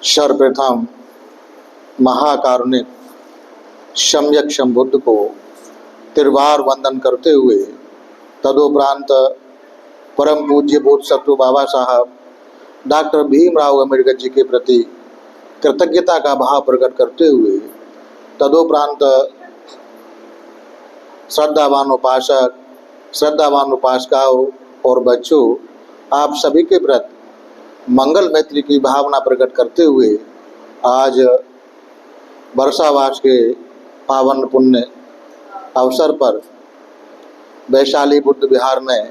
सर्वप्रथम महाकारुणिक सम्यक संबुद्ध को त्रिवार वंदन करते हुए तदुपरांत परम पूज्य बोधसत्व बाबा साहब डॉक्टर भीमराव अम्बेडकर जी के प्रति कृतज्ञता का भाव प्रकट करते हुए तदुपरांत श्रद्धावान उपासक, श्रद्धावान उपासिकाओं और बच्चों, आप सभी के प्रति मंगल मैत्री की भावना प्रकट करते हुए आज वर्षावास के पावन पुण्य अवसर पर वैशाली बुद्ध विहार में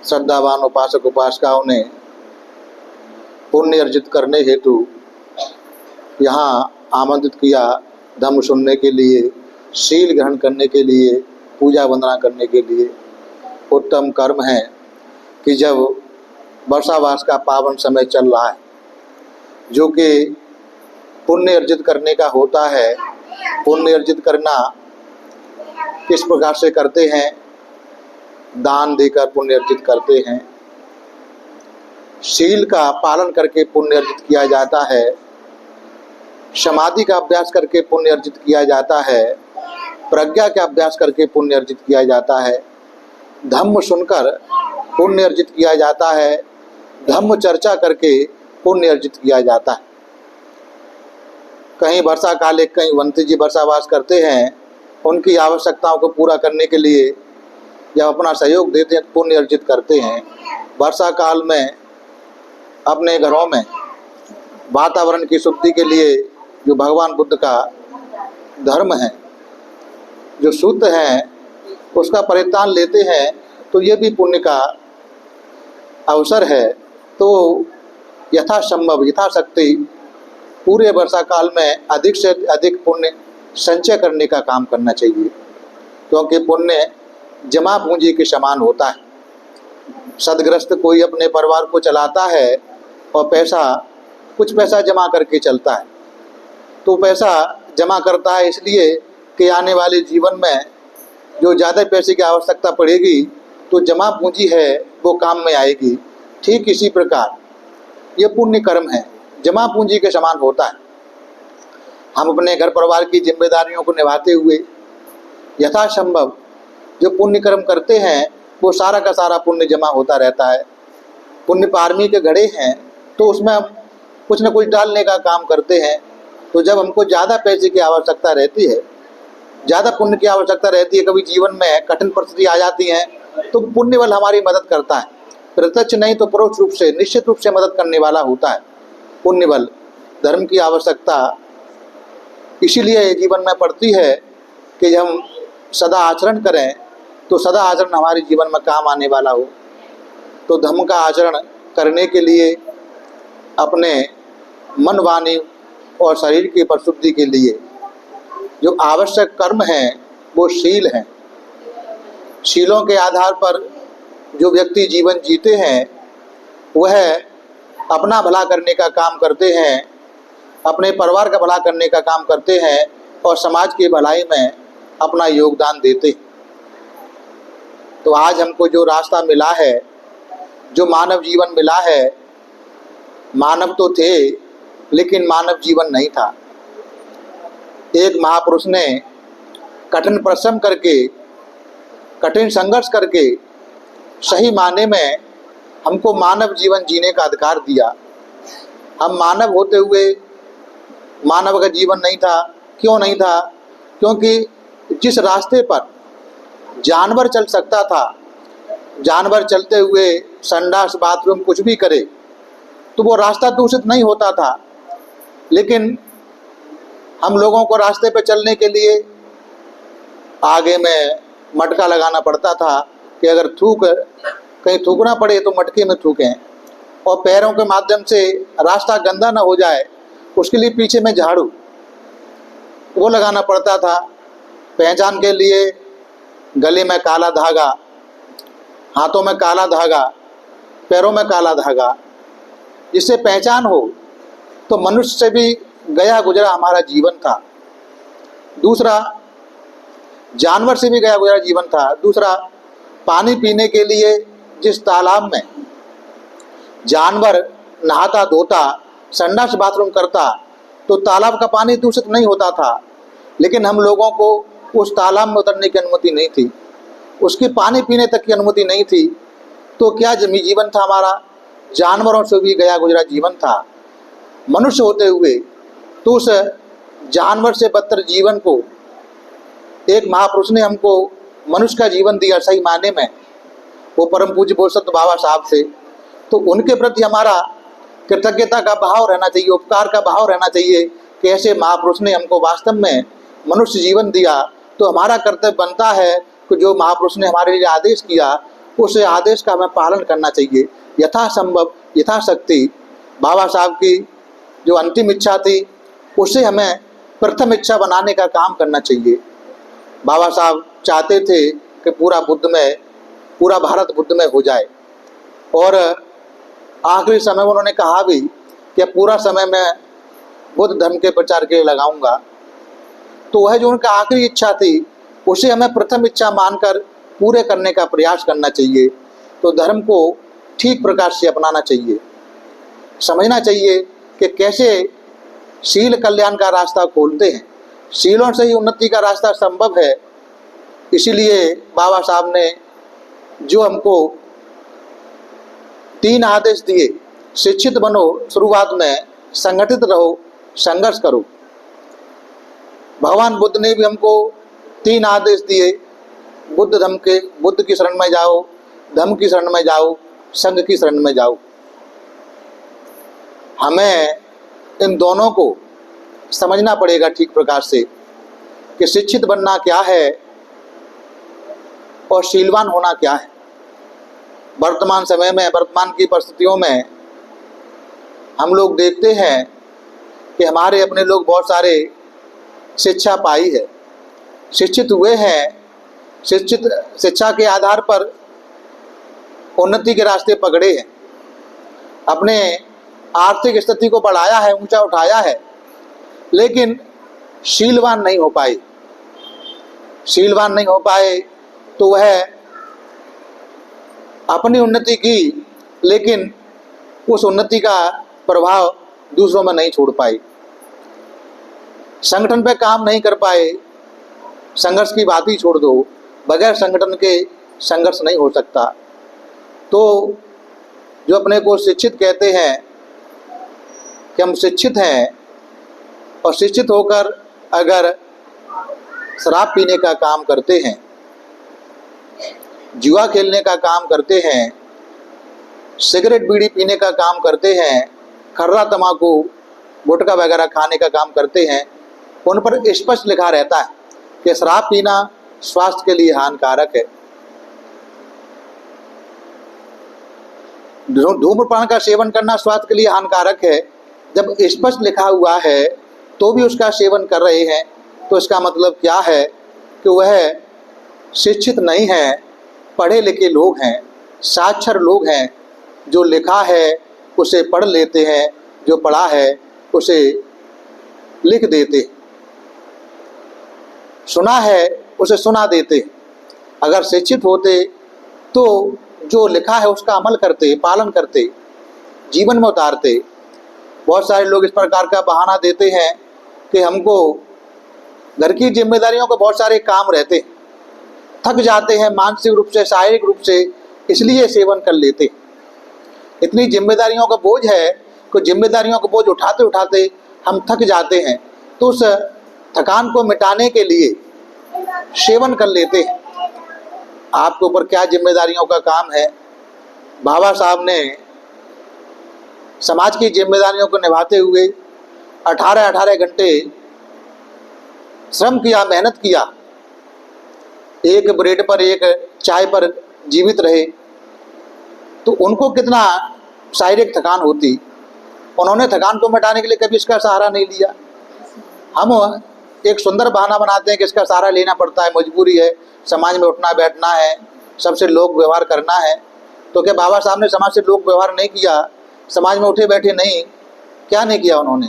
श्रद्धावान उपासक उपासिकाओं ने पुण्य अर्जित करने हेतु यहाँ आमंत्रित किया। धम्म सुनने के लिए, शील ग्रहण करने के लिए, पूजा वंदना करने के लिए। उत्तम कर्म है कि जब वर्षावास का पावन समय चल रहा है, जो कि पुण्य अर्जित करने का होता है। पुण्य अर्जित करना किस प्रकार से करते हैं? दान देकर पुण्य अर्जित करते हैं, शील का पालन करके पुण्य अर्जित किया जाता है, समाधि का अभ्यास करके पुण्य अर्जित किया जाता है, प्रज्ञा का अभ्यास करके पुण्य अर्जित किया जाता है, धम्म सुनकर पुण्य अर्जित किया जाता है, धम्म चर्चा करके पुण्य अर्जित किया जाता है। कहीं वर्षा काले, कहीं वंती जी वर्षावास करते हैं, उनकी आवश्यकताओं को पूरा करने के लिए जब अपना सहयोग देते हैं, पुण्य अर्जित करते हैं। वर्षा काल में अपने घरों में वातावरण की शुद्धि के लिए जो भगवान बुद्ध का धर्म है, जो शुद्ध है, उसका परित्राण लेते हैं, तो ये भी पुण्य का अवसर है। तो यथासंभव, यथाशक्ति पूरे वर्षा काल में अधिक से अधिक पुण्य संचय करने का काम करना चाहिए, क्योंकि पुण्य जमा पूंजी के समान होता है। सदग्रस्त कोई अपने परिवार को चलाता है और कुछ पैसा जमा करके चलता है, तो पैसा जमा करता है इसलिए कि आने वाले जीवन में जो ज़्यादा पैसे की आवश्यकता पड़ेगी तो जमा पूंजी है वो काम में आएगी। ठीक इसी प्रकार ये पुण्य कर्म है, जमा पूंजी के समान होता है। हम अपने घर परिवार की जिम्मेदारियों को निभाते हुए यथासंभव जो पुण्य कर्म करते हैं, वो सारा का सारा पुण्य जमा होता रहता है। पुण्य पारमी के घड़े हैं, तो उसमें हम कुछ न कुछ डालने का काम करते हैं। तो जब हमको ज़्यादा पैसे की आवश्यकता रहती है, ज़्यादा पुण्य की आवश्यकता रहती है, कभी जीवन में कठिन परिस्थिति आ जाती है, तो पुण्य बल हमारी मदद करता है। प्रत्यक्ष नहीं तो परोक्ष रूप से, निश्चित रूप से मदद करने वाला होता है पुण्य बल। धर्म की आवश्यकता इसीलिए जीवन में पड़ती है कि हम सदा आचरण करें, तो सदा आचरण हमारे जीवन में काम आने वाला हो। तो धर्म का आचरण करने के लिए अपने मन, वाणी और शरीर की परिशुद्धि के लिए जो आवश्यक कर्म हैं वो शील हैं। शीलों के आधार पर जो व्यक्ति जीवन जीते हैं, वह अपना भला करने का काम करते हैं, अपने परिवार का भला करने का काम करते हैं और समाज की भलाई में अपना योगदान देते हैं। तो आज हमको जो रास्ता मिला है, जो मानव जीवन मिला है, मानव तो थे लेकिन मानव जीवन नहीं था। एक महापुरुष ने कठिन परिश्रम करके, कठिन संघर्ष करके सही माने में हमको मानव जीवन जीने का अधिकार दिया। हम मानव होते हुए मानव का जीवन नहीं था। क्यों नहीं था? क्योंकि जिस रास्ते पर जानवर चल सकता था, जानवर चलते हुए संडास, बाथरूम कुछ भी करे तो वो रास्ता दूषित नहीं होता था। लेकिन हम लोगों को रास्ते पे चलने के लिए आगे में मटका लगाना पड़ता था कि अगर कहीं थूकना पड़े तो मटके में थूकें, और पैरों के माध्यम से रास्ता गंदा ना हो जाए उसके लिए पीछे में झाड़ू वो लगाना पड़ता था। पहचान के लिए गले में काला धागा, हाथों में काला धागा, पैरों में काला धागा, जिससे पहचान हो। तो मनुष्य से भी गया गुजरा हमारा जीवन था। दूसरा, जानवर से भी गया गुजरा जीवन था। दूसरा, पानी पीने के लिए जिस तालाब में जानवर नहाता धोता संडास बाथरूम करता तो तालाब का पानी दूषित नहीं होता था, लेकिन हम लोगों को उस तालाब में उतरने की अनुमति नहीं थी, उसके पानी पीने तक की अनुमति नहीं थी। तो क्या जीवन था हमारा, जानवरों से भी गया गुजरा जीवन था। मनुष्य होते हुए तो उस जानवर से बदतर जीवन को एक महापुरुष ने हमको मनुष्य का जीवन दिया सही मायने में, वो परम पूज्य बोधसत्व बाबा साहब थे। तो उनके प्रति हमारा कृतज्ञता का भाव रहना चाहिए, उपकार का भाव रहना चाहिए कि ऐसे महापुरुष ने हमको वास्तव में मनुष्य जीवन दिया। तो हमारा कर्तव्य बनता है कि जो महापुरुष ने हमारे लिए आदेश किया उस आदेश का हमें पालन करना चाहिए यथासंभव यथाशक्ति। बाबा साहब की जो अंतिम इच्छा थी उसे हमें प्रथम इच्छा बनाने का काम करना चाहिए। बाबा साहब चाहते थे कि पूरा भारत बुद्ध में हो जाए, और आखिरी समय में उन्होंने कहा भी कि पूरा समय मैं बुद्ध धर्म के प्रचार के लिए लगाऊंगा। तो वह जो उनका आखिरी इच्छा थी उसे हमें प्रथम इच्छा मानकर पूरे करने का प्रयास करना चाहिए। तो धर्म को ठीक प्रकार से अपनाना चाहिए, समझना चाहिए कि कैसे शील कल्याण का रास्ता खोलते हैं, शीलों से ही उन्नति का रास्ता संभव है। इसीलिए बाबा साहब ने जो हमको 3 आदेश दिए, शिक्षित बनो शुरुआत में, संगठित रहो, संघर्ष करो। भगवान बुद्ध ने भी हमको 3 आदेश दिए, बुद्ध की शरण में जाओ, धम्म की शरण में जाओ, संघ की शरण में जाओ। हमें इन दोनों को समझना पड़ेगा ठीक प्रकार से कि शिक्षित बनना क्या है और शीलवान होना क्या है। वर्तमान समय में, वर्तमान की परिस्थितियों में हम लोग देखते हैं कि हमारे अपने लोग बहुत सारे शिक्षा पाई है, शिक्षित हुए हैं, शिक्षा के आधार पर उन्नति के रास्ते पकड़े हैं, अपने आर्थिक स्थिति को बढ़ाया है, ऊंचा उठाया है, लेकिन शीलवान नहीं हो पाए। शीलवान नहीं हो पाए तो वह अपनी उन्नति की, लेकिन उस उन्नति का प्रभाव दूसरों में नहीं छोड़ पाए, संगठन पे काम नहीं कर पाए। संघर्ष की बात ही छोड़ दो, बगैर संगठन के संघर्ष नहीं हो सकता। तो जो अपने को शिक्षित कहते हैं कि हम शिक्षित हैं, और शिक्षित होकर अगर शराब पीने का काम करते हैं, जुआ खेलने का काम करते हैं, सिगरेट बीड़ी पीने का काम करते हैं, खर्रा तम्बाकू गुटखा वगैरह खाने का काम करते हैं, उन पर स्पष्ट लिखा रहता है कि शराब पीना स्वास्थ्य के लिए हानिकारक है, धूम्रपान का सेवन करना स्वास्थ्य के लिए हानिकारक है। जब स्पष्ट लिखा हुआ है तो भी उसका सेवन कर रहे हैं, तो इसका मतलब क्या है कि वह शिक्षित नहीं है, पढ़े लिखे लोग हैं, साक्षर लोग हैं। जो लिखा है उसे पढ़ लेते हैं, जो पढ़ा है उसे लिख देते, सुना है उसे सुना देते। अगर शिक्षित होते तो जो लिखा है उसका अमल करते, पालन करते, जीवन में उतारते। बहुत सारे लोग इस प्रकार का बहाना देते हैं कि हमको घर की जिम्मेदारियों के बहुत सारे काम रहते, थक जाते हैं मानसिक रूप से, शारीरिक रूप से, इसलिए सेवन कर लेते। इतनी जिम्मेदारियों का बोझ है कि जिम्मेदारियों का बोझ उठाते उठाते हम थक जाते हैं, तो उस थकान को मिटाने के लिए सेवन कर लेते हैं। आपके ऊपर क्या जिम्मेदारियों का काम है? बाबा साहब ने समाज की जिम्मेदारियों को निभाते हुए 18-18 घंटे श्रम किया, मेहनत किया, एक ब्रेड पर, एक चाय पर जीवित रहे, तो उनको कितना शारीरिक थकान होती। उन्होंने थकान को मिटाने के लिए कभी इसका सहारा नहीं लिया। हम एक सुंदर बहाना बनाते हैं कि इसका सहारा लेना पड़ता है, मजबूरी है, समाज में उठना बैठना है, सबसे लोक व्यवहार करना है। तो क्या बाबा साहब ने समाज से लोक व्यवहार नहीं किया, समाज में उठे बैठे नहीं? क्या नहीं किया उन्होंने?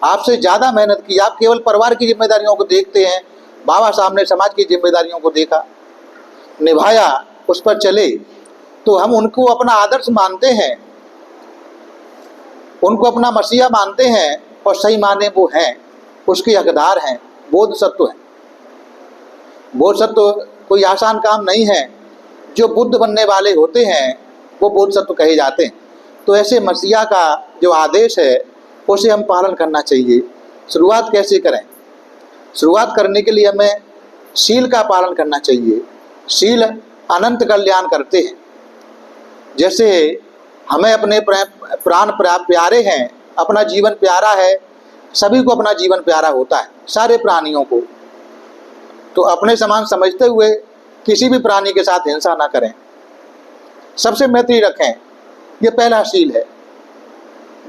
आपसे ज़्यादा मेहनत की। आप केवल परिवार की जिम्मेदारियों को देखते हैं, बाबा साहब ने समाज की जिम्मेदारियों को देखा, निभाया, उस पर चले, तो हम उनको अपना आदर्श मानते हैं। उनको अपना मसीहा मानते हैं और सही माने वो हैं, उसके हकदार हैं, बोधसत्व हैं। बोधसत्व कोई आसान काम नहीं है। जो बुद्ध बनने वाले होते हैं वो बोधसत्व कहे जाते हैं। तो ऐसे मसीहा का जो आदेश है उसे हम पालन करना चाहिए। शुरुआत कैसे करें? शुरुआत करने के लिए हमें शील का पालन करना चाहिए। शील अनंत कल्याण करते हैं। जैसे हमें अपने प्राण प्यारे हैं, अपना जीवन प्यारा है, सभी को अपना जीवन प्यारा होता है, सारे प्राणियों को। तो अपने समान समझते हुए किसी भी प्राणी के साथ हिंसा ना करें, सबसे मैत्री रखें, ये पहला शील है।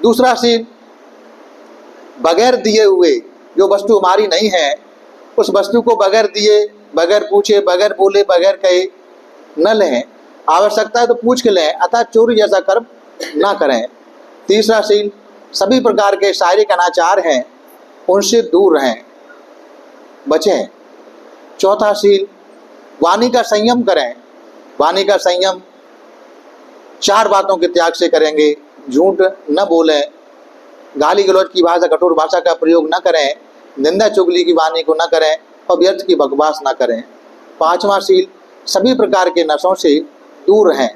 दूसरा शील, बगैर दिए हुए जो वस्तु हमारी नहीं है उस वस्तु को बगैर दिए, बगैर पूछे, बगैर बोले, बगैर कहे न लें। आवश्यकता है तो पूछ के लें, अतः चोरी जैसा कर्म ना करें। तीसरा शील, सभी प्रकार के शारीरिक अनाचार हैं उनसे दूर रहें, बचें। चौथा शील, वाणी का संयम करें। वाणी का संयम 4 बातों के त्याग से करेंगे। झूठ न बोलें, गाली गलौज की भाषा, कठोर भाषा का प्रयोग न करें, निंदा चुगली की वाणी को न करें और व्यर्थ की बकवास न करें। 5वां शील, सभी प्रकार के नशों से दूर रहें।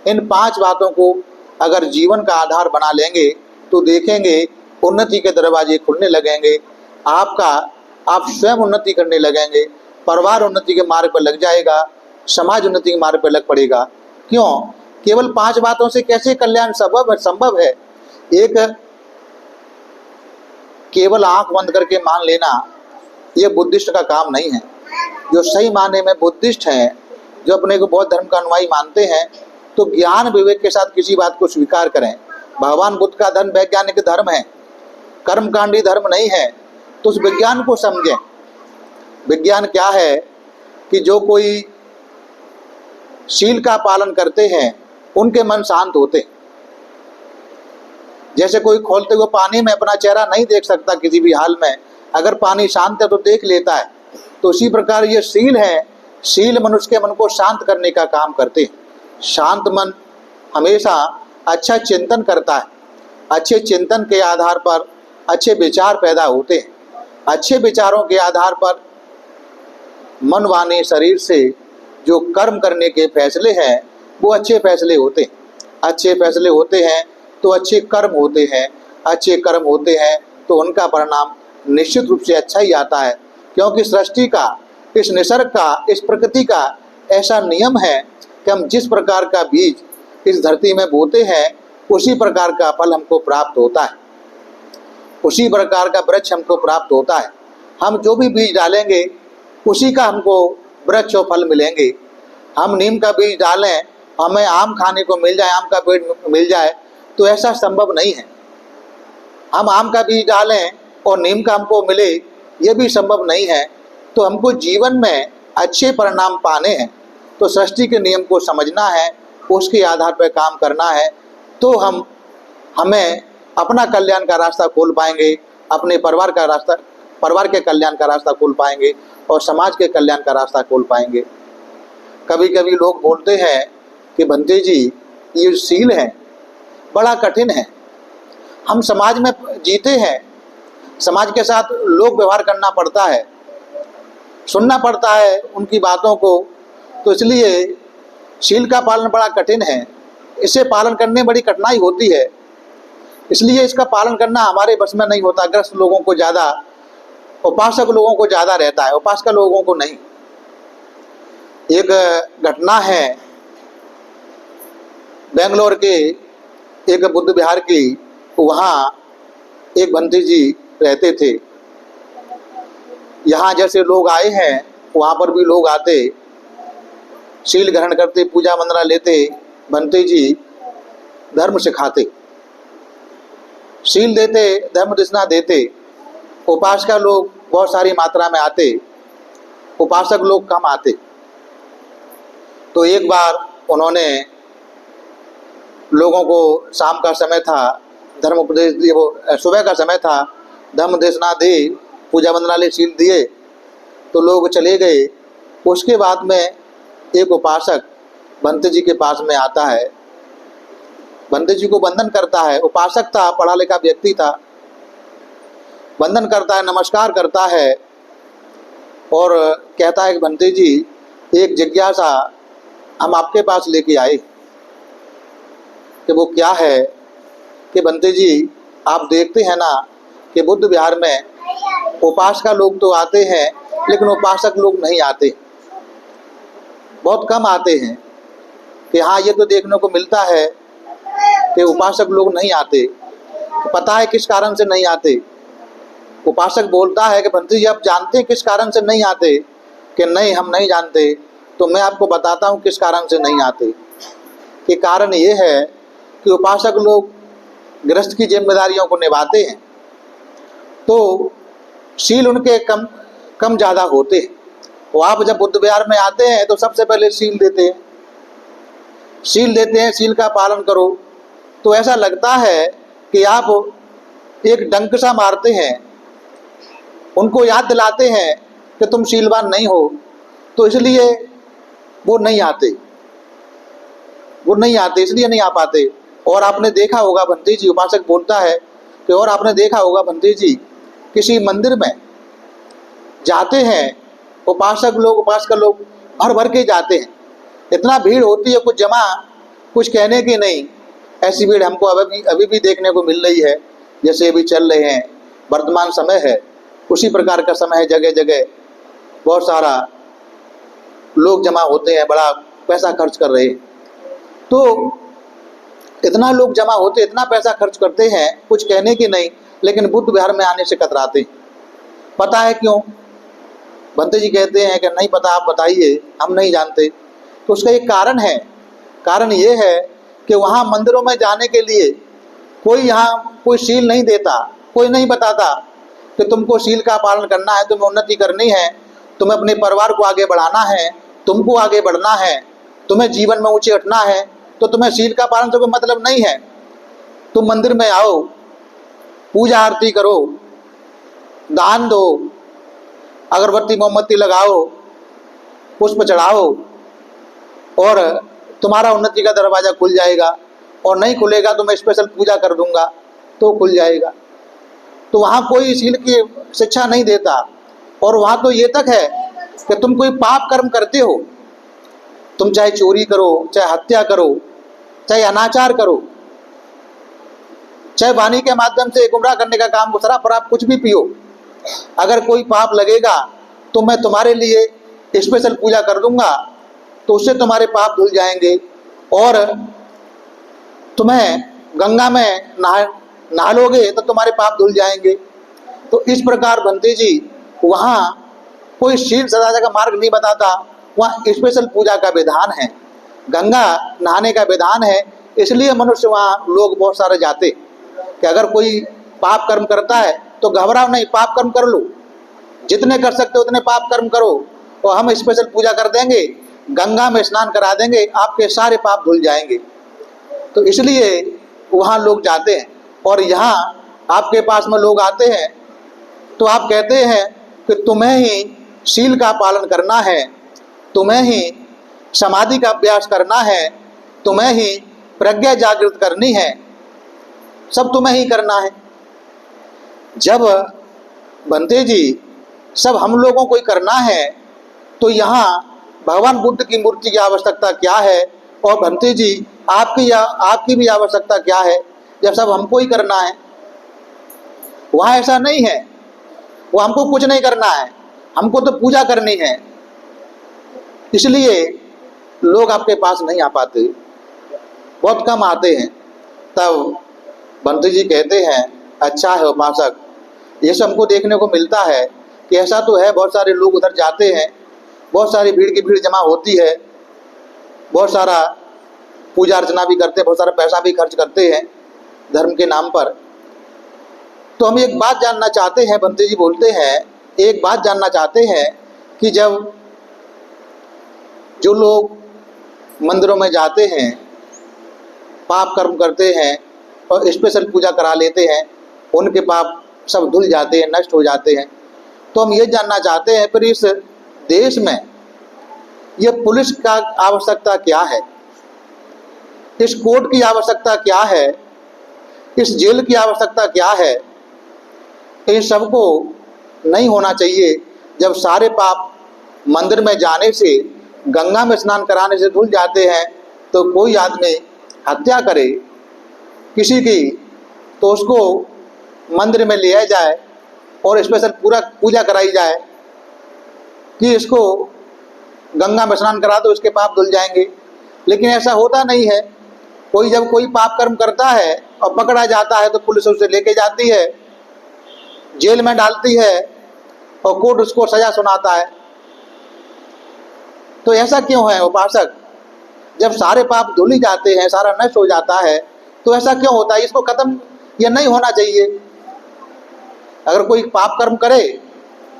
इन 5 बातों को अगर जीवन का आधार बना लेंगे तो देखेंगे उन्नति के दरवाजे खुलने लगेंगे। आप स्वयं उन्नति करने लगेंगे, परिवार उन्नति के मार्ग पर लग जाएगा, समाज उन्नति के मार्ग पर लग पड़ेगा। क्यों? केवल 5 बातों से कैसे कल्याण संभव है? एक, केवल आंख बंद करके मान लेना ये बुद्धिस्ट का काम नहीं है। जो सही माने में बुद्धिस्ट हैं, जो अपने को बौद्ध धर्म का अनुयायी मानते हैं, तो ज्ञान विवेक के साथ किसी बात को स्वीकार करें। भगवान बुद्ध का धर्म वैज्ञानिक धर्म है, कर्मकांडी धर्म नहीं है। तो उस विज्ञान को समझें। विज्ञान क्या है कि जो कोई शील का पालन करते हैं उनके मन शांत होते हैं। जैसे कोई खोलते हुए पानी में अपना चेहरा नहीं देख सकता किसी भी हाल में, अगर पानी शांत है तो देख लेता है। तो उसी प्रकार ये शील है। शील मनुष्य के मन को शांत करने का काम करते हैं। शांत मन हमेशा अच्छा चिंतन करता है। अच्छे चिंतन के आधार पर अच्छे विचार पैदा होते हैं। अच्छे विचारों के आधार पर मन, वाणी, शरीर से जो कर्म करने के फैसले हैं वो अच्छे फैसले होते हैं। अच्छे फैसले होते हैं तो अच्छे कर्म होते हैं। अच्छे कर्म होते हैं तो उनका परिणाम निश्चित रूप से अच्छा ही आता है। क्योंकि सृष्टि का, इस निसर्ग का, इस प्रकृति का ऐसा नियम है कि हम जिस प्रकार का बीज इस धरती में बोते हैं उसी प्रकार का फल हमको प्राप्त होता है, उसी प्रकार का वृक्ष हमको प्राप्त होता है। हम जो भी बीज डालेंगे उसी का हमको वृक्ष और फल मिलेंगे। हम नीम का बीज डालें, हमें आम खाने को मिल जाए, आम का पेड़ मिल जाए, तो ऐसा संभव नहीं है। हम आम का बीज डालें और नीम का हमको मिले, ये भी संभव नहीं है। तो हमको जीवन में अच्छे परिणाम पाने हैं तो सृष्टि के नियम को समझना है, उसके आधार पर काम करना है। तो हमें अपना कल्याण का रास्ता खोल पाएंगे, अपने परिवार के कल्याण का रास्ता खोल पाएंगे और समाज के कल्याण का रास्ता खोल पाएंगे। कभी कभी लोग बोलते हैं कि बंते जी ये शील है बड़ा कठिन है। हम समाज में जीते हैं, समाज के साथ लोग व्यवहार करना पड़ता है, सुनना पड़ता है उनकी बातों को, तो इसलिए शील का पालन बड़ा कठिन है। इसे पालन करने में बड़ी कठिनाई होती है, इसलिए इसका पालन करना हमारे बस में नहीं होता। ग्रस्त लोगों को ज़्यादा, उपासक लोगों को ज़्यादा रहता है, उपासक लोगों को नहीं। एक घटना है बेंगलोर के एक बुद्ध विहार की। वहाँ एक बंती जी रहते थे। यहाँ जैसे लोग आए हैं वहाँ पर भी लोग आते, शील ग्रहण करते, पूजा मंत्रा लेते, बंती जी धर्म सिखाते, शील देते, धर्म दिशना देते। उपासक लोग बहुत सारी मात्रा में आते, उपासक लोग कम आते। तो एक बार उन्होंने लोगों को, शाम का समय था, धर्म उपदेश दिए, वो सुबह का समय था, धर्म देशना दी, पूजा वंदनालय शील दिए, तो लोग चले गए। उसके बाद में एक उपासक बंत जी के पास में आता है बंते जी को वंदन करता है। उपासक था, पढ़ा लिखा व्यक्ति था, वंदन करता है, नमस्कार करता है और कहता है कि बंते जी एक जिज्ञासा हम आपके पास लेके आए। कि वो क्या है कि बंते जी आप देखते हैं ना कि बुद्ध विहार में उपासका लोग तो आते हैं लेकिन उपासक लोग नहीं आते, बहुत कम आते हैं। कि हाँ ये तो देखने को मिलता है कि उपासक लोग नहीं आते। तो पता है किस कारण से नहीं आते? उपासक बोलता है कि बंते जी आप जानते हैं किस कारण से नहीं आते? कि नहीं हम नहीं जानते। तो मैं आपको बताता हूँ किस कारण से नहीं आते। कि कारण ये है कि उपासक लोग गृहस्थ की जिम्मेदारियों को निभाते हैं तो शील उनके कम ज़्यादा होते हैं। वो आप जब बुद्ध विहार में आते हैं तो सबसे पहले शील देते हैं, शील का पालन करो। तो ऐसा लगता है कि आप एक डंक सा मारते हैं, उनको याद दिलाते हैं कि तुम शीलवान नहीं हो। तो इसलिए वो नहीं आते, इसलिए नहीं आ पाते। और आपने देखा होगा बंते जी, उपासक बोलता है कि और आपने देखा होगा बंते जी, किसी मंदिर में जाते हैं उपासक लोग, उपासक लोग भर भर के जाते हैं, इतना भीड़ होती है कुछ कहने की नहीं। ऐसी भीड़ हमको अभी भी देखने को मिल रही है, जैसे अभी चल रहे हैं, वर्तमान समय है उसी प्रकार का समय है। जगह जगह बहुत सारा लोग जमा होते हैं, बड़ा पैसा खर्च कर रहे हैं। तो इतना लोग जमा होते, इतना पैसा खर्च करते हैं, कुछ कहने की नहीं, लेकिन बुद्ध विहार में आने से कतराते। पता है क्यों? बंते जी कहते हैं कि नहीं पता, आप बताइए, हम नहीं जानते। तो उसका एक कारण है। कारण ये है कि वहाँ मंदिरों में जाने के लिए कोई शील नहीं देता, कोई नहीं बताता कि तुमको शील का पालन करना है, तुम्हें उन्नति करनी है, तुम्हें अपने परिवार को आगे बढ़ाना है, तुमको आगे बढ़ना है, तुम्हें जीवन में ऊंचे उठना है। तो तुम्हें शील का पालन से कोई मतलब नहीं है। तुम मंदिर में आओ, पूजा आरती करो, दान दो, अगरबत्ती मोमबत्ती लगाओ, पुष्प चढ़ाओ और तुम्हारा उन्नति का दरवाज़ा खुल जाएगा। और नहीं खुलेगा तो मैं स्पेशल पूजा कर दूंगा तो खुल जाएगा। तो वहाँ कोई शील की शिक्षा नहीं देता। और वहाँ तो ये तक है कि तुम कोई पाप कर्म करते हो, तुम चाहे चोरी करो, चाहे हत्या करो, चाहे अनाचार करो, चाहे वाणी के माध्यम से गुमराह करने का काम करो, शराब शराब कुछ भी पियो, अगर कोई पाप लगेगा तो मैं तुम्हारे लिए स्पेशल पूजा कर दूंगा, तो उससे तुम्हारे पाप धुल जाएंगे और तुम्हें गंगा में नहा लोगे तो तुम्हारे पाप धुल जाएंगे। तो इस प्रकार बंते जी वहाँ कोई शील सदाचार का मार्ग नहीं बताता, वहाँ स्पेशल पूजा का विधान है, गंगा नहाने का विधान है। इसलिए मनुष्य वहाँ लोग बहुत सारे जाते कि अगर कोई पाप कर्म करता है तो घबराओ नहीं, पाप कर्म कर लो, जितने कर सकते हो उतने पाप कर्म करो और हम स्पेशल पूजा कर देंगे, गंगा में स्नान करा देंगे, आपके सारे पाप धुल जाएंगे। तो इसलिए वहाँ लोग जाते हैं। और यहाँ आपके पास में लोग आते हैं तो आप कहते हैं कि तुम्हें ही शील का पालन करना है, तुम्हें ही समाधि का अभ्यास करना है, तुम्हें ही प्रज्ञा जागृत करनी है, सब तुम्हें ही करना है। जब बंते जी सब हम लोगों को ही करना है तो यहाँ भगवान बुद्ध की मूर्ति की आवश्यकता क्या है? और बंते जी आपकी भी आवश्यकता क्या है जब सब हमको ही करना है? वहाँ ऐसा नहीं है, वो हमको कुछ नहीं करना है, हमको तो पूजा करनी है। इसलिए लोग आपके पास नहीं आ पाते, बहुत कम आते हैं। तब बंते जी कहते हैं अच्छा है उपासक, ये सब हमको देखने को मिलता है कि ऐसा तो है, बहुत सारे लोग उधर जाते हैं, बहुत सारी भीड़ की भीड़ जमा होती है, बहुत सारा पूजा अर्चना भी करते हैं, बहुत सारा पैसा भी खर्च करते हैं धर्म के नाम पर। तो हम एक बात जानना चाहते हैं, बंते जी बोलते हैं एक बात जानना चाहते हैं कि जब जो लोग मंदिरों में जाते हैं, पाप कर्म करते हैं और स्पेशल पूजा करा लेते हैं, उनके पाप सब धुल जाते हैं, नष्ट हो जाते हैं। तो हम ये जानना चाहते हैं फिर इस देश में ये पुलिस का आवश्यकता क्या है? इस कोर्ट की आवश्यकता क्या है, इस जेल की आवश्यकता क्या है, इन सबको नहीं होना चाहिए। जब सारे पाप मंदिर में जाने से, गंगा में स्नान कराने से धुल जाते हैं, तो कोई आदमी हत्या करे किसी की, तो उसको मंदिर में लिया जाए और स्पेशल पूरा पूजा कराई जाए कि इसको गंगा में स्नान करा दो, इसके पाप धुल जाएंगे। लेकिन ऐसा होता नहीं है। कोई जब कोई पाप कर्म करता है और पकड़ा जाता है तो पुलिस उसे लेके जाती है, जेल में डालती है और कोर्ट उसको सजा सुनाता है। तो ऐसा क्यों है उपासक? जब सारे पाप धुल ही जाते हैं, सारा नष्ट हो जाता है, तो ऐसा क्यों होता है? इसको खत्म ये नहीं होना चाहिए। अगर कोई पाप कर्म करे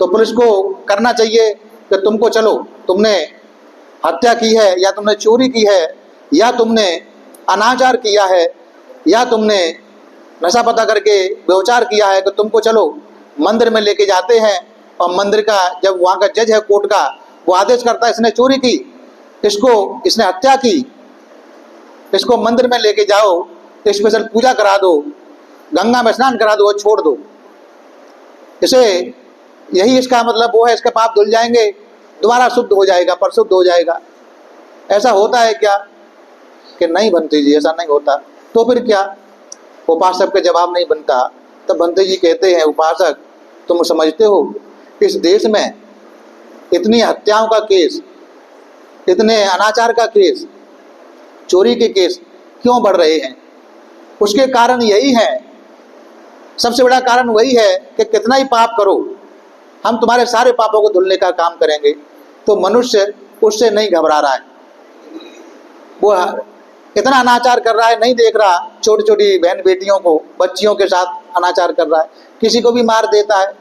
तो पुलिस को करना चाहिए कि तुमको चलो, तुमने हत्या की है, या तुमने चोरी की है, या तुमने अनाचार किया है, या तुमने नशा पता करके व्यभिचार किया है, तो तुमको चलो मंदिर में लेके जाते हैं। और मंदिर का जब वहाँ का जज है कोर्ट का, वो आदेश करता है इसने चोरी की, इसने हत्या की, इसको मंदिर में लेके जाओ, स्पेशल पूजा करा दो, गंगा में स्नान करा दो और छोड़ दो इसे। यही इसका मतलब वो है, इसके पाप धुल जाएंगे, दोबारा शुद्ध हो जाएगा, परिशुद्ध हो जाएगा। ऐसा होता है क्या? कि नहीं भंते जी, ऐसा नहीं होता। तो फिर क्या? उपासक के जवाब नहीं बनता। तब भंते जी कहते हैं, उपासक तुम समझते हो इस देश में इतनी हत्याओं का केस, इतने अनाचार का केस, चोरी के केस क्यों बढ़ रहे हैं? उसके कारण यही है, सबसे बड़ा कारण वही है कि कितना ही पाप करो, हम तुम्हारे सारे पापों को धुलने का काम करेंगे। तो मनुष्य उससे नहीं घबरा रहा है। वो इतना अनाचार कर रहा है, नहीं देख रहा, छोटी छोटी बहन बेटियों को, बच्चियों के साथ अनाचार कर रहा है, किसी को भी मार देता है,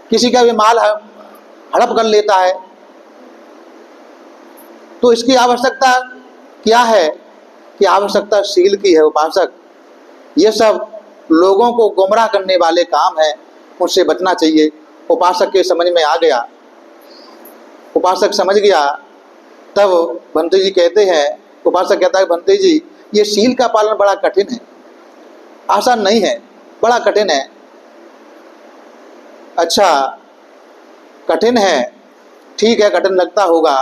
किसी का भी माल हड़प कर लेता है। तो इसकी आवश्यकता क्या है? कि आवश्यकता शील की है उपासक। ये सब लोगों को गुमराह करने वाले काम है, उनसे बचना चाहिए। उपासक के समझ में आ गया, उपासक समझ गया। तब भंते जी कहते हैं, उपासक कहता है, भंते जी ये शील का पालन बड़ा कठिन है, आसान नहीं है, बड़ा कठिन है। अच्छा कठिन है, ठीक है, कठिन लगता होगा।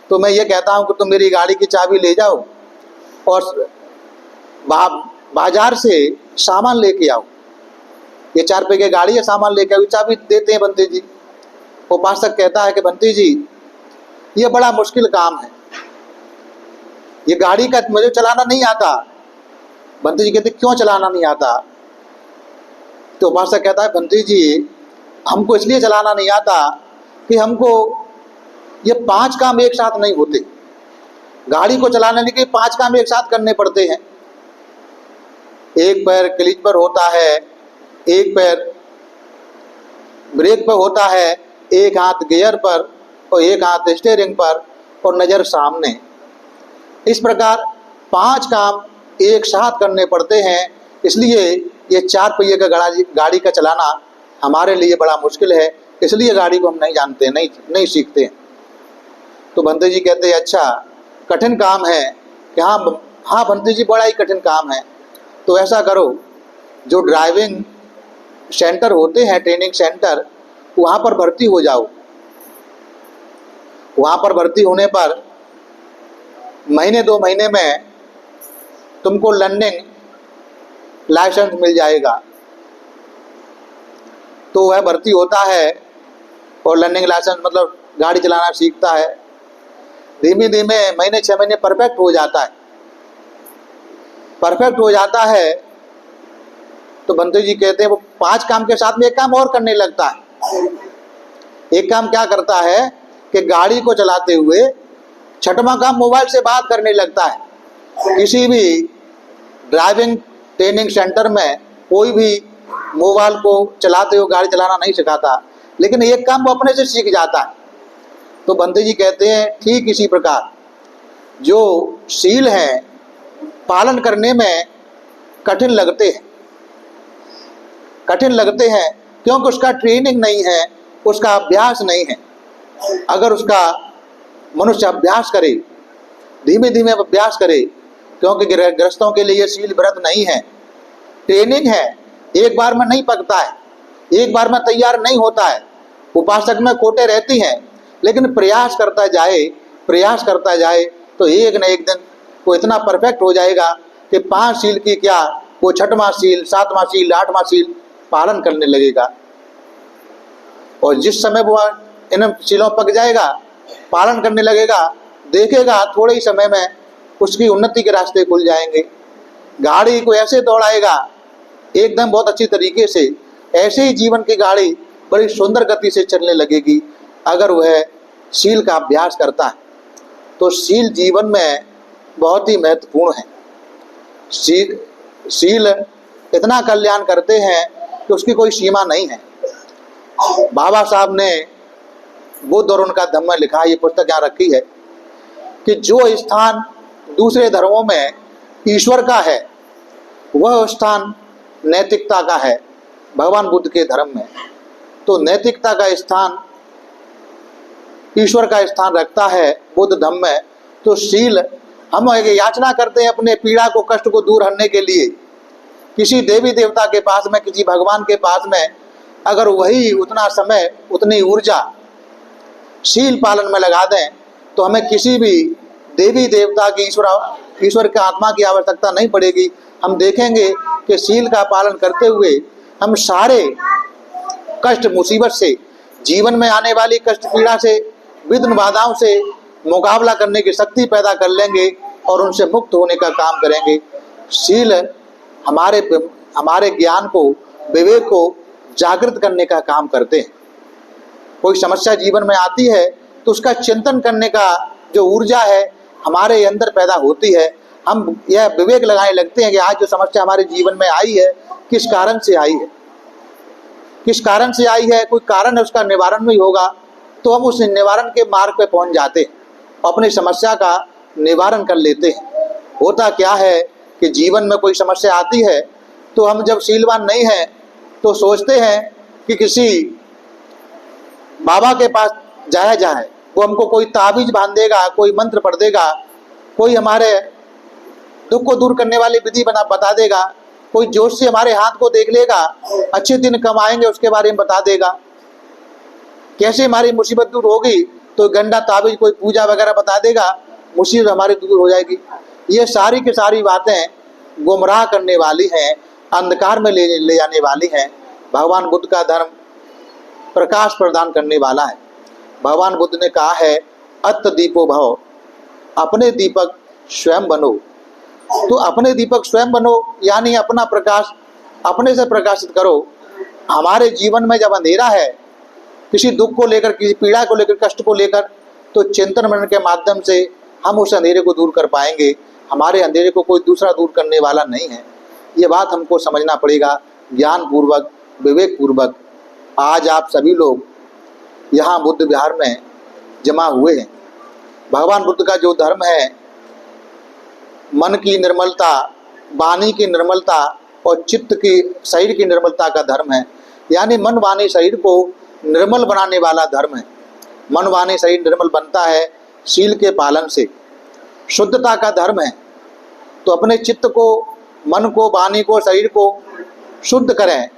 तो मैं ये कहता हूँ कि तुम मेरी गाड़ी की चाबी ले जाओ और बाजार से सामान लेके आओ। ये 4 पहिए गाड़ी है, सामान लेके आओ, चाबी देते हैं भंते जी। उपासक कहता है कि भंते जी ये बड़ा मुश्किल काम है, ये गाड़ी का मुझे चलाना नहीं आता। भंते जी कहते क्यों चलाना नहीं आता? तो उपासक कहता है, भंते जी हमको इसलिए चलाना नहीं आता कि हमको ये 5 काम एक साथ नहीं होते। गाड़ी को चलाने के लिए 5 काम एक साथ करने पड़ते हैं। एक पैर क्लीच पर होता है, एक पैर ब्रेक पर होता है, एक हाथ गियर पर और एक हाथ स्टीयरिंग पर और नज़र सामने। इस प्रकार 5 काम एक साथ करने पड़ते हैं। इसलिए ये 4 पहिए का गाड़ी का चलाना हमारे लिए बड़ा मुश्किल है, इसलिए गाड़ी को हम नहीं जानते, नहीं सीखते। तो भंते जी कहते हैं अच्छा कठिन काम है कि हाँ भंते जी बड़ा ही कठिन काम है। तो ऐसा करो, जो ड्राइविंग सेंटर होते हैं, ट्रेनिंग सेंटर, वहाँ पर भर्ती हो जाओ। वहाँ पर भर्ती होने पर महीने 2 महीने में तुमको लर्निंग लाइसेंस मिल जाएगा। तो वह भर्ती होता है और लर्निंग लाइसेंस मतलब गाड़ी चलाना सीखता है। धीमे धीमे महीने 6 महीने परफेक्ट हो जाता है। परफेक्ट हो जाता है तो भंते जी कहते हैं वो 5 काम के साथ में एक काम और करने लगता है। एक काम क्या करता है कि गाड़ी को चलाते हुए 6वां काम मोबाइल से बात करने लगता है। किसी भी ड्राइविंग ट्रेनिंग सेंटर में कोई भी मोबाइल को चलाते हुए गाड़ी चलाना नहीं सिखाता, लेकिन एक काम वो अपने से सीख जाता है। तो भंते जी कहते हैं ठीक इसी प्रकार जो शील है पालन करने में कठिन लगते हैं, कठिन लगते हैं क्योंकि उसका ट्रेनिंग नहीं है, उसका अभ्यास नहीं है। अगर उसका मनुष्य अभ्यास करे, धीमे धीमे अभ्यास करे, क्योंकि गृहस्थों के लिए ये शील व्रत नहीं है, ट्रेनिंग है। एक बार में नहीं पकता है, एक बार में तैयार नहीं होता है। उपासक में खोटे रहती हैं, लेकिन प्रयास करता जाए तो एक न एक दिन वो इतना परफेक्ट हो जाएगा कि 5 शील की क्या, वो 6वां शील, 7वां शील, 8वां शील पालन करने लगेगा। और जिस समय वो इन शीलों पक जाएगा, पालन करने लगेगा, देखेगा थोड़े ही समय में उसकी उन्नति के रास्ते खुल जाएंगे। गाड़ी को ऐसे दौड़ाएगा एकदम बहुत अच्छी तरीके से, ऐसे ही जीवन की गाड़ी बड़ी सुंदर गति से चलने लगेगी अगर वह शील का अभ्यास करता है। तो शील जीवन में बहुत ही महत्वपूर्ण है। शील इतना कल्याण करते हैं कि उसकी कोई सीमा नहीं है। बाबा साहब ने बुद्ध और उनका धम्म में लिखा, ये पुस्तक यहाँ रखी है, कि जो स्थान दूसरे धर्मों में ईश्वर का है वह स्थान नैतिकता का है भगवान बुद्ध के धर्म में। तो नैतिकता का स्थान ईश्वर का स्थान रखता है बुद्ध धम्म में। तो शील, हम याचना करते हैं अपने पीड़ा को, कष्ट को दूर करने के लिए किसी देवी देवता के पास में, किसी भगवान के पास में, अगर वही उतना समय, उतनी ऊर्जा शील पालन में लगा दें तो हमें किसी भी देवी देवता की, ईश्वर के आत्मा की आवश्यकता नहीं पड़ेगी। हम देखेंगे कि शील का पालन करते हुए हम सारे कष्ट मुसीबत से, जीवन में आने वाली कष्ट पीड़ा से, विघ्न बाधाओं से मुकाबला करने की शक्ति पैदा कर लेंगे और उनसे मुक्त होने का काम करेंगे। शील हमारे ज्ञान को, विवेक को जागृत करने का काम करते हैं। कोई समस्या जीवन में आती है तो उसका चिंतन करने का जो ऊर्जा है हमारे अंदर पैदा होती है। हम यह विवेक लगाने लगते हैं कि आज जो समस्या हमारे जीवन में आई है किस कारण से आई है, किस कारण से आई है, कोई कारण है, उसका निवारण भी होगा तो हम उस निवारण के मार्ग पे पहुंच जाते हैं, अपनी समस्या का निवारण कर लेते हैं। होता क्या है कि जीवन में कोई समस्या आती है तो हम जब शीलवान नहीं हैं तो सोचते हैं कि किसी बाबा के पास जाया जाए, वो हमको कोई ताबीज बांध देगा, कोई मंत्र पढ़ देगा, कोई हमारे दुख को दूर करने वाली विधि बता देगा, कोई जोश से हमारे हाथ को देख लेगा, अच्छे दिन कब आएंगे उसके बारे में बता देगा, कैसे हमारी मुसीबत दूर होगी तो गंदा ताबीज, कोई पूजा वगैरह बता देगा, मुसीबत हमारी दूर हो जाएगी। ये सारी की सारी बातें गुमराह करने वाली हैं, अंधकार में ले जाने वाली हैं। भगवान बुद्ध का धर्म प्रकाश प्रदान करने वाला है। भगवान बुद्ध ने कहा है, अत्त दीपो भव, अपने दीपक स्वयं बनो। तो अपने दीपक स्वयं बनो यानी अपना प्रकाश अपने से प्रकाशित करो। हमारे जीवन में जब अंधेरा है, किसी दुख को लेकर, किसी पीड़ा को लेकर, कष्ट को लेकर, तो चिंतन मनन के माध्यम से हम उस अंधेरे को दूर कर पाएंगे। हमारे अंधेरे को कोई दूसरा दूर करने वाला नहीं है। ये बात हमको समझना पड़ेगा ज्ञान पूर्वक, विवेक पूर्वक। आज आप सभी लोग यहाँ बुद्ध विहार में जमा हुए हैं। भगवान बुद्ध का जो धर्म है, मन की निर्मलता, वाणी की निर्मलता और चित्त की, शरीर की निर्मलता का धर्म है। यानी मन, वाणी, शरीर को निर्मल बनाने वाला धर्म है। मन, वाणी, शरीर निर्मल बनता है शील के पालन से। शुद्धता का धर्म है। तो अपने चित्त को, मन को, वाणी को, शरीर को शुद्ध करें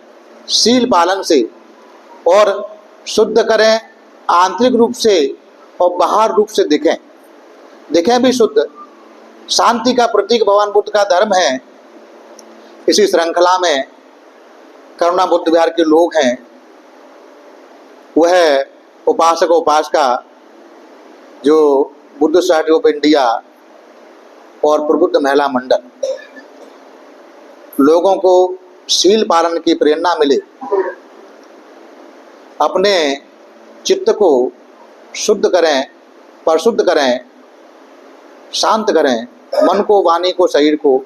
शील पालन से, और शुद्ध करें आंतरिक रूप से और बाहर रूप से दिखें भी शुद्ध। शांति का प्रतीक भगवान बुद्ध का धर्म है। इसी श्रृंखला में करुणा बुद्ध विहार के लोग हैं, वह उपासक उपासिका जो बुद्ध सोसाइटी ऑफ इंडिया और प्रबुद्ध महिला मंडल, लोगों को शील पालन की प्रेरणा मिले, अपने चित्त को शुद्ध करें, परिशुद्ध करें, शांत करें, मन को, वाणी को, शरीर को,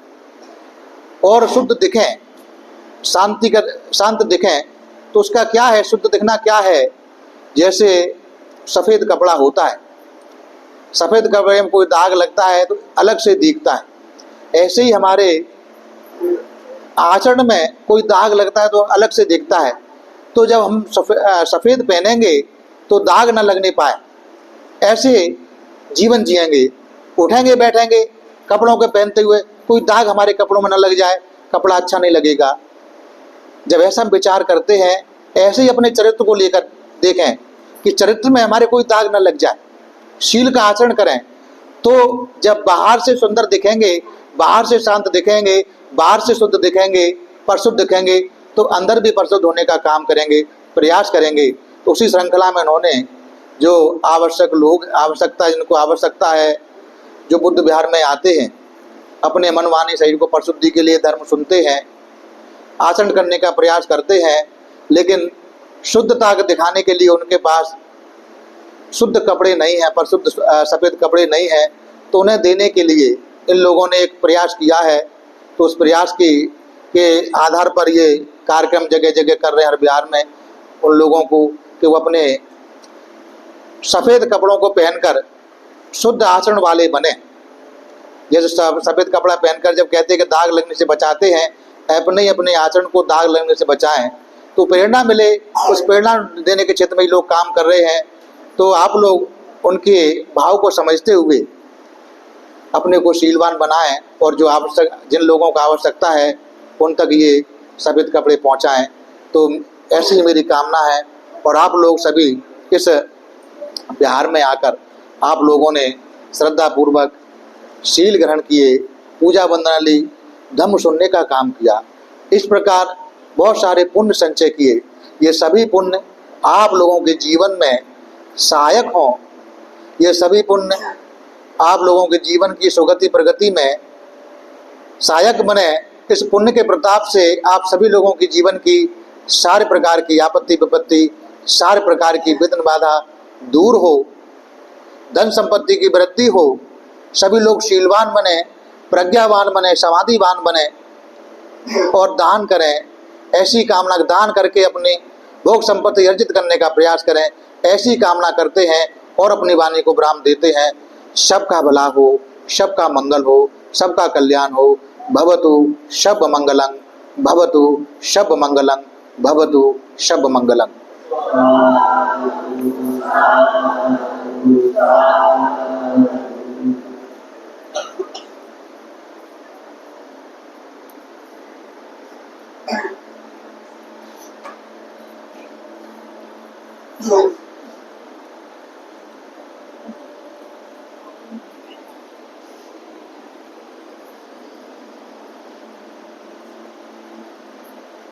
और शुद्ध दिखें, शांत दिखें। तो उसका क्या है, शुद्ध दिखना क्या है? जैसे सफ़ेद कपड़ा होता है, सफ़ेद कपड़े में कोई दाग लगता है तो अलग से दिखता है। ऐसे ही हमारे आचरण में कोई दाग लगता है तो अलग से दिखता है। तो जब हम सफ़ेद पहनेंगे तो दाग न लगने पाए, ऐसे जीवन जिएंगे, उठेंगे बैठेंगे कपड़ों के पहनते हुए कोई दाग हमारे कपड़ों में न लग जाए, कपड़ा अच्छा नहीं लगेगा। जब ऐसा हम विचार करते हैं, ऐसे ही अपने चरित्र को लेकर देखें कि चरित्र में हमारे कोई दाग न लग जाए, शील का आचरण करें, तो जब बाहर से सुंदर दिखेंगे, बाहर से शांत दिखेंगे, बाहर से शुद्ध दिखेंगे, परिशुद्ध दिखेंगे, तो अंदर भी परिशुद्ध होने का काम करेंगे, प्रयास करेंगे। तो उसी श्रृंखला में उन्होंने जो आवश्यक लोग, आवश्यकता जिनको आवश्यकता है, जो बुद्ध विहार में आते हैं, अपने मन वाणी शरीर को परिशुद्धि के लिए धर्म सुनते हैं, आचरण करने का प्रयास करते हैं, लेकिन शुद्धता को दिखाने के लिए उनके पास शुद्ध कपड़े नहीं हैं, परिशुद्ध सफ़ेद कपड़े नहीं हैं, तो उन्हें देने के लिए इन लोगों ने एक प्रयास किया है। तो उस प्रयास के आधार पर ये कार्यक्रम जगह जगह कर रहे हैं हर बिहार में, उन लोगों को कि वो अपने सफ़ेद कपड़ों को पहनकर शुद्ध आचरण वाले बने। जैसे सफ़ेद कपड़ा पहनकर जब कहते हैं कि दाग लगने से बचाते हैं, अपने आचरण को दाग लगने से बचाएं, तो प्रेरणा मिले, उस प्रेरणा देने के क्षेत्र में लोग काम कर रहे हैं। तो आप लोग उनके भाव को समझते हुए अपने को शीलवान बनाएं, और जो जिन लोगों को आवश्यकता है उन तक ये सफ़ेद कपड़े पहुंचाएं। तो ऐसी ही मेरी कामना है। और आप लोग सभी इस बिहार में आकर आप लोगों ने श्रद्धापूर्वक शील ग्रहण किए, पूजा वंदना ली, धम्म सुनने का काम किया, इस प्रकार बहुत सारे पुण्य संचय किए। ये सभी पुण्य आप लोगों के जीवन में सहायक हों, ये सभी पुण्य आप लोगों के जीवन की सुगति प्रगति में सहायक बने। इस पुण्य के प्रताप से आप सभी लोगों की जीवन की सारे प्रकार की आपत्ति विपत्ति, सारे प्रकार की विघ्न बाधा दूर हो, धन संपत्ति की वृद्धि हो, सभी लोग शीलवान बने, प्रज्ञावान बने, समाधिवान बने और दान करें। ऐसी कामना, दान करके अपनी भोग संपत्ति अर्जित करने का प्रयास करें, ऐसी कामना करते हैं और अपनी वाणी को विराम देते हैं। सबका भला हो, सबका मंगल हो, सबका कल्याण हो। भवतु शब मंगलं, भवतु शब मंगलं, भवतु शब मंगलं। No.